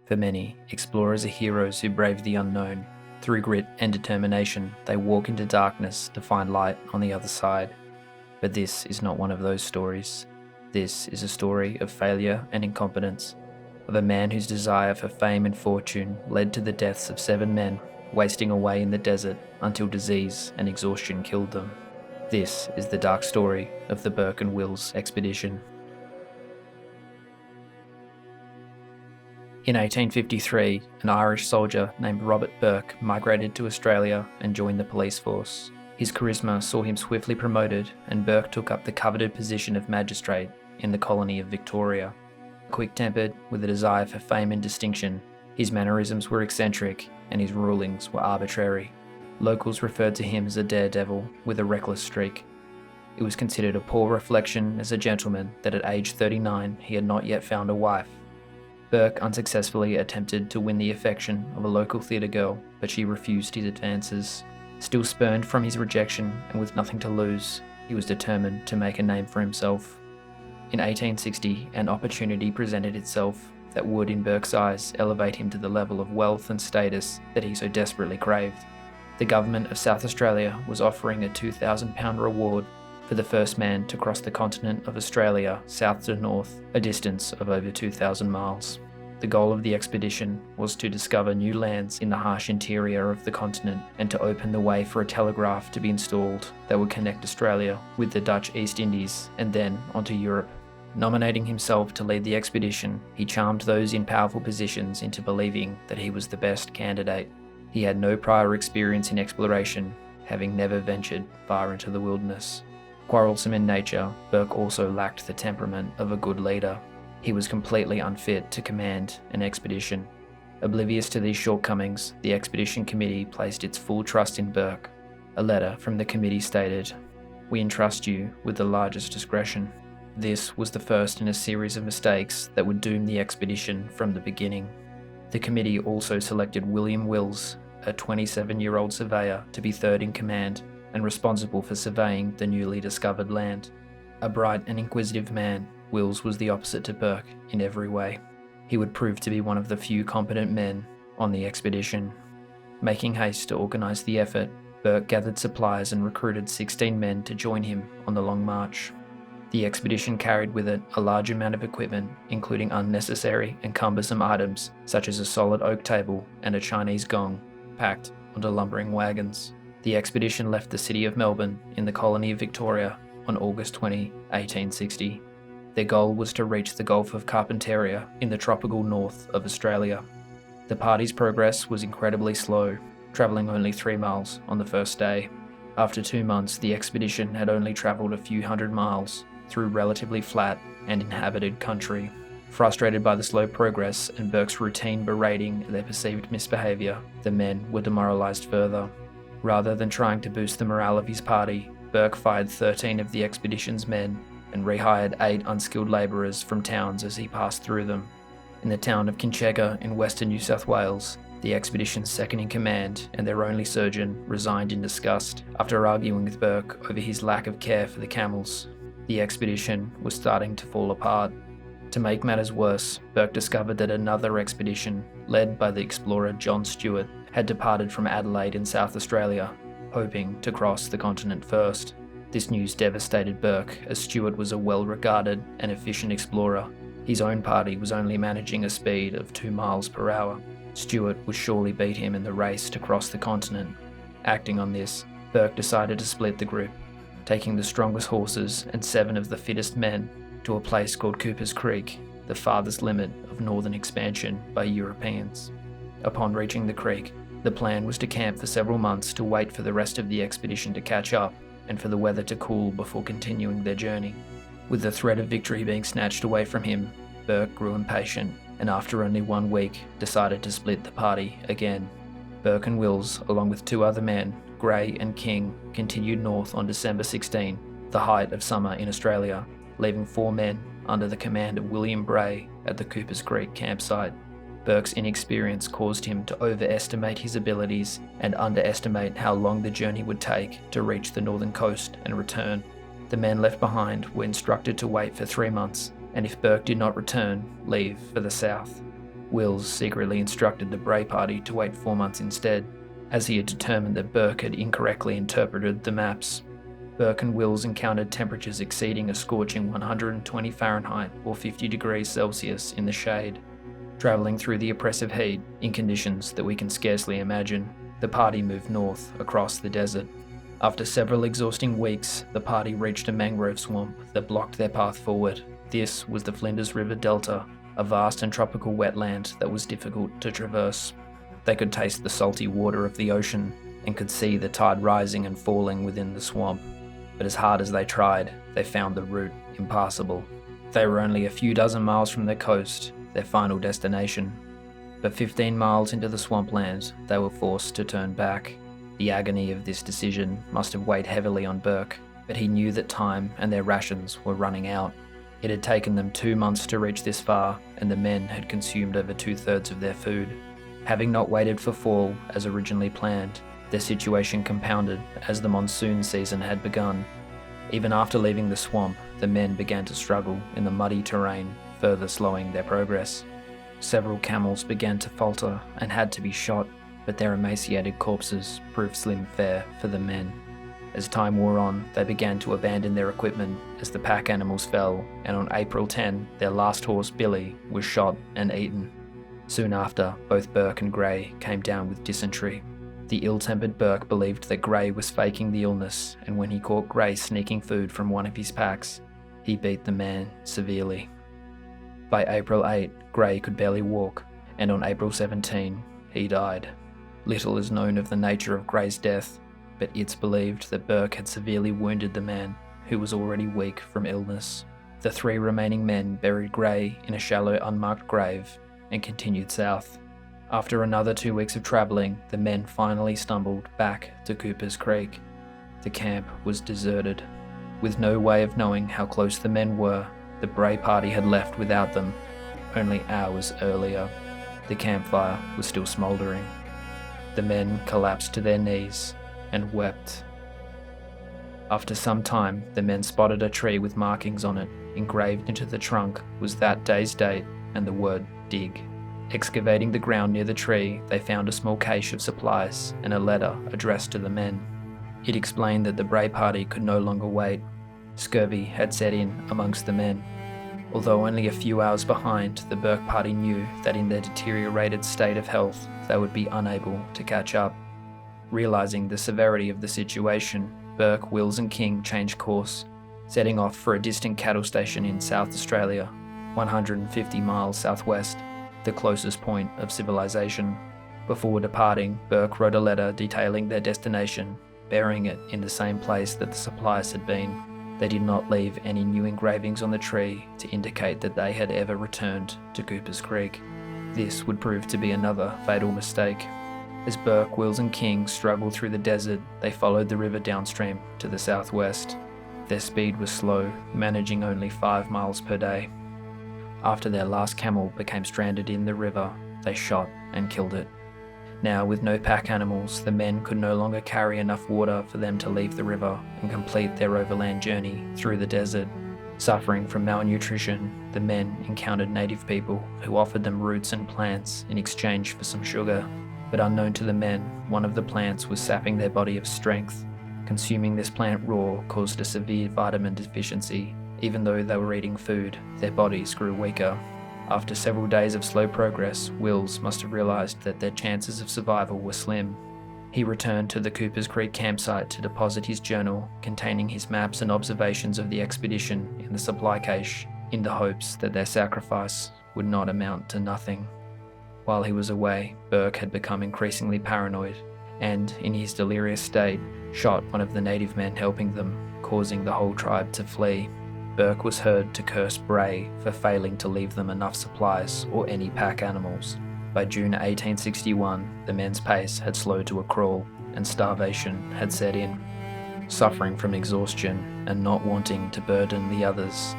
For many, explorers are heroes who brave the unknown. Through grit and determination, they walk into darkness to find light on the other side. But this is not one of those stories. This is a story of failure and incompetence, of a man whose desire for fame and fortune led to the deaths of 7 men, wasting away in the desert until disease and exhaustion killed them. This is the dark story of the Burke and Wills expedition. In 1853, an Irish soldier named Robert Burke migrated to Australia and joined the police force. His charisma saw him swiftly promoted, and Burke took up the coveted position of magistrate in the colony of Victoria. Quick-tempered, with a desire for fame and distinction, his mannerisms were eccentric and his rulings were arbitrary. Locals referred to him as a daredevil with a reckless streak. It was considered a poor reflection as a gentleman that at age 39 he had not yet found a wife. Burke unsuccessfully attempted to win the affection of a local theatre girl, but she refused his advances. Still spurned from his rejection and with nothing to lose, he was determined to make a name for himself. In 1860, an opportunity presented itself that would, in Burke's eyes, elevate him to the level of wealth and status that he so desperately craved. The government of South Australia was offering a £2,000 reward for the first man to cross the continent of Australia south to north, a distance of over 2,000 miles. The goal of the expedition was to discover new lands in the harsh interior of the continent and to open the way for a telegraph to be installed that would connect Australia with the Dutch East Indies and then onto Europe. Nominating himself to lead the expedition, he charmed those in powerful positions into believing that he was the best candidate. He had no prior experience in exploration, having never ventured far into the wilderness. Quarrelsome in nature, Burke also lacked the temperament of a good leader. He was completely unfit to command an expedition. Oblivious to these shortcomings, the expedition committee placed its full trust in Burke. A letter from the committee stated, "We entrust you with the largest discretion." This was the first in a series of mistakes that would doom the expedition from the beginning. The committee also selected William Wills, a 27-year-old surveyor, to be third in command and responsible for surveying the newly discovered land. A bright and inquisitive man, Wills was the opposite to Burke in every way. He would prove to be one of the few competent men on the expedition. Making haste to organise the effort, Burke gathered supplies and recruited 16 men to join him on the long march. The expedition carried with it a large amount of equipment, including unnecessary and cumbersome items such as a solid oak table and a Chinese gong, packed onto lumbering wagons. The expedition left the city of Melbourne in the colony of Victoria on August 20, 1860. Their goal was to reach the Gulf of Carpentaria in the tropical north of Australia. The party's progress was incredibly slow, travelling only 3 miles on the first day. After 2 months, the expedition had only travelled a few hundred miles through relatively flat and inhabited country. Frustrated by the slow progress and Burke's routine berating their perceived misbehaviour, the men were demoralised further. Rather than trying to boost the morale of his party, Burke fired 13 of the expedition's men and rehired 8 unskilled labourers from towns as he passed through them. In the town of Kinchega in western New South Wales, the expedition's second-in-command and their only surgeon resigned in disgust after arguing with Burke over his lack of care for the camels. The expedition was starting to fall apart. To make matters worse, Burke discovered that another expedition, led by the explorer John Stewart, had departed from Adelaide in South Australia, hoping to cross the continent first. This news devastated Burke, as Stewart was a well-regarded and efficient explorer. His own party was only managing a speed of 2 miles per hour. Stewart would surely beat him in the race to cross the continent. Acting on this, Burke decided to split the group, taking the strongest horses and 7 of the fittest men to a place called Cooper's Creek, the farthest limit of northern expansion by Europeans. Upon reaching the creek, the plan was to camp for several months to wait for the rest of the expedition to catch up and for the weather to cool before continuing their journey. With the threat of victory being snatched away from him, Burke grew impatient and after only 1 week decided to split the party again. Burke and Wills, along with 2 other men, Gray and King, continued north on December 16, the height of summer in Australia, leaving 4 men under the command of William Bray at the Cooper's Creek campsite. Burke's inexperience caused him to overestimate his abilities and underestimate how long the journey would take to reach the northern coast and return. The men left behind were instructed to wait for 3 months, and if Burke did not return, leave for the south. Wills secretly instructed the Bray party to wait 4 months instead, as he had determined that Burke had incorrectly interpreted the maps. Burke and Wills encountered temperatures exceeding a scorching 120 Fahrenheit or 50 degrees Celsius in the shade. Travelling through the oppressive heat in conditions that we can scarcely imagine, the party moved north across the desert. After several exhausting weeks, the party reached a mangrove swamp that blocked their path forward. This was the Flinders River Delta, a vast and tropical wetland that was difficult to traverse. They could taste the salty water of the ocean and could see the tide rising and falling within the swamp. But as hard as they tried, they found the route impassable. They were only a few dozen miles from their coast, their final destination. But 15 miles into the swampland, they were forced to turn back. The agony of this decision must have weighed heavily on Burke, but he knew that time and their rations were running out. It had taken them 2 months to reach this far, and the men had consumed over 2/3 of their food. Having not waited for fall as originally planned, their situation compounded as the monsoon season had begun. Even after leaving the swamp, the men began to struggle in the muddy terrain, further slowing their progress. Several camels began to falter and had to be shot, but their emaciated corpses proved slim fare for the men. As time wore on, they began to abandon their equipment as the pack animals fell, and on April 10, their last horse, Billy, was shot and eaten. Soon after, both Burke and Gray came down with dysentery. The ill-tempered Burke believed that Gray was faking the illness, and when he caught Gray sneaking food from one of his packs, he beat the man severely. By April 8, Gray could barely walk, and on April 17, he died. Little is known of the nature of Gray's death, but it's believed that Burke had severely wounded the man, who was already weak from illness. The 3 remaining men buried Gray in a shallow, unmarked grave and continued south. After another 2 weeks of travelling, the men finally stumbled back to Cooper's Creek. The camp was deserted. With no way of knowing how close the men were, the Bray party had left without them. Only hours earlier, the campfire was still smouldering. The men collapsed to their knees and wept. After some time, the men spotted a tree with markings on it. Engraved into the trunk was that day's date and the word dig. Excavating the ground near the tree, they found a small cache of supplies and a letter addressed to the men. It explained that the Bray party could no longer wait. Scurvy had set in amongst the men. Although only a few hours behind, the Burke party knew that in their deteriorated state of health, they would be unable to catch up. Realising the severity of the situation, Burke, Wills and King changed course, setting off for a distant cattle station in South Australia, 150 miles southwest, the closest point of civilization. Before departing, Burke wrote a letter detailing their destination, burying it in the same place that the supplies had been. They did not leave any new engravings on the tree to indicate that they had ever returned to Cooper's Creek. This would prove to be another fatal mistake. As Burke, Wills and King struggled through the desert, they followed the river downstream to the southwest. Their speed was slow, managing only 5 miles per day. After their last camel became stranded in the river, they shot and killed it. Now, with no pack animals, the men could no longer carry enough water for them to leave the river and complete their overland journey through the desert. Suffering from malnutrition, the men encountered native people who offered them roots and plants in exchange for some sugar. But unknown to the men, one of the plants was sapping their body of strength. Consuming this plant raw caused a severe vitamin deficiency. Even though they were eating food, their bodies grew weaker. After several days of slow progress, Wills must have realised that their chances of survival were slim. He returned to the Cooper's Creek campsite to deposit his journal containing his maps and observations of the expedition in the supply cache, in the hopes that their sacrifice would not amount to nothing. While he was away, Burke had become increasingly paranoid and, in his delirious state, shot one of the native men helping them, causing the whole tribe to flee. Burke was heard to curse Bray for failing to leave them enough supplies or any pack animals. By June 1861, the men's pace had slowed to a crawl and starvation had set in. Suffering from exhaustion and not wanting to burden the others,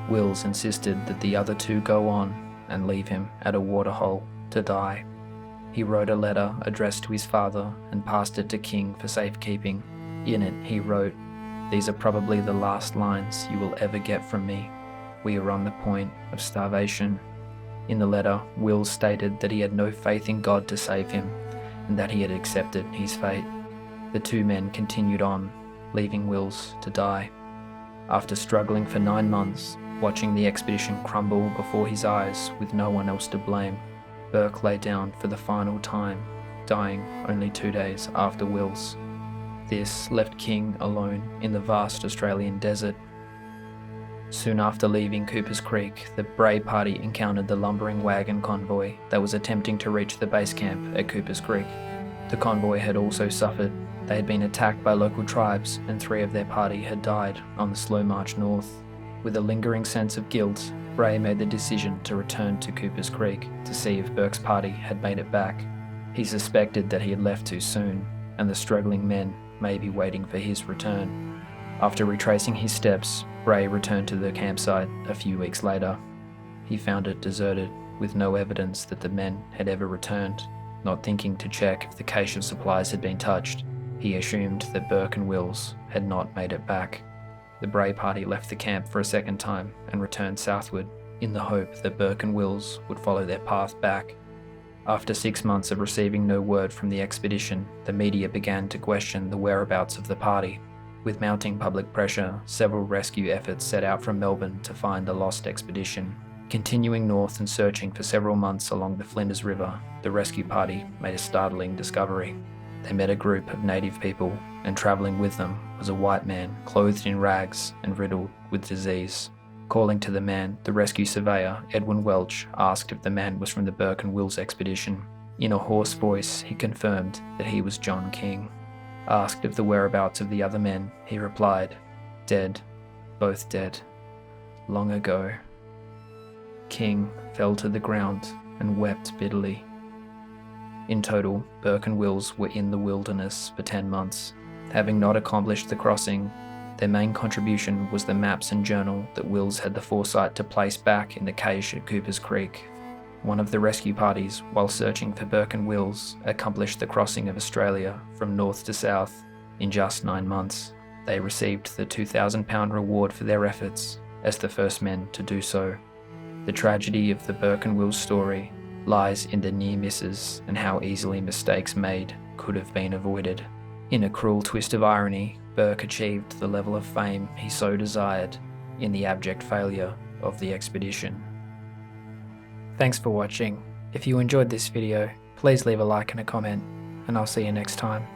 Wills insisted that the other 2 go on and leave him at a waterhole to die. He wrote a letter addressed to his father and passed it to King for safekeeping. In it, he wrote, "These are probably the last lines you will ever get from me. We are on the point of starvation." In the letter, Wills stated that he had no faith in God to save him, and that he had accepted his fate. The two men continued on, leaving Wills to die. After struggling for 9 months, watching the expedition crumble before his eyes with no one else to blame, Burke lay down for the final time, dying only 2 days after Wills. This left King alone in the vast Australian desert. Soon after leaving Cooper's Creek, the Bray party encountered the lumbering wagon convoy that was attempting to reach the base camp at Cooper's Creek. The convoy had also suffered. They had been attacked by local tribes, and 3 of their party had died on the slow march north. With a lingering sense of guilt, Bray made the decision to return to Cooper's Creek to see if Burke's party had made it back. He suspected that he had left too soon, and the struggling men may be waiting for his return. After retracing his steps, Bray returned to the campsite a few weeks later. He found it deserted, with no evidence that the men had ever returned. Not thinking to check if the cache of supplies had been touched, he assumed that Burke and Wills had not made it back. The Bray party left the camp for a second time and returned southward, in the hope that Burke and Wills would follow their path back. After 6 months of receiving no word from the expedition, the media began to question the whereabouts of the party. With mounting public pressure, several rescue efforts set out from Melbourne to find the lost expedition. Continuing north and searching for several months along the Flinders River, the rescue party made a startling discovery. They met a group of native people, and travelling with them was a white man clothed in rags and riddled with disease. Calling to the man, the rescue surveyor, Edwin Welch, asked if the man was from the Burke and Wills expedition. In a hoarse voice, he confirmed that he was John King. Asked of the whereabouts of the other men, he replied, "Dead, both dead, long ago." King fell to the ground and wept bitterly. In total, Burke and Wills were in the wilderness for 10 months. Having not accomplished the crossing, their main contribution was the maps and journal that Wills had the foresight to place back in the cache at Cooper's Creek. One of the rescue parties, while searching for Burke and Wills, accomplished the crossing of Australia from north to south in just 9 months. They received the £2,000 reward for their efforts as the first men to do so. The tragedy of the Burke and Wills story lies in the near misses and how easily mistakes made could have been avoided. In a cruel twist of irony, Burke achieved the level of fame he so desired in the abject failure of the expedition. Thanks for watching. If you enjoyed this video, please leave a like and a comment, and I'll see you next time.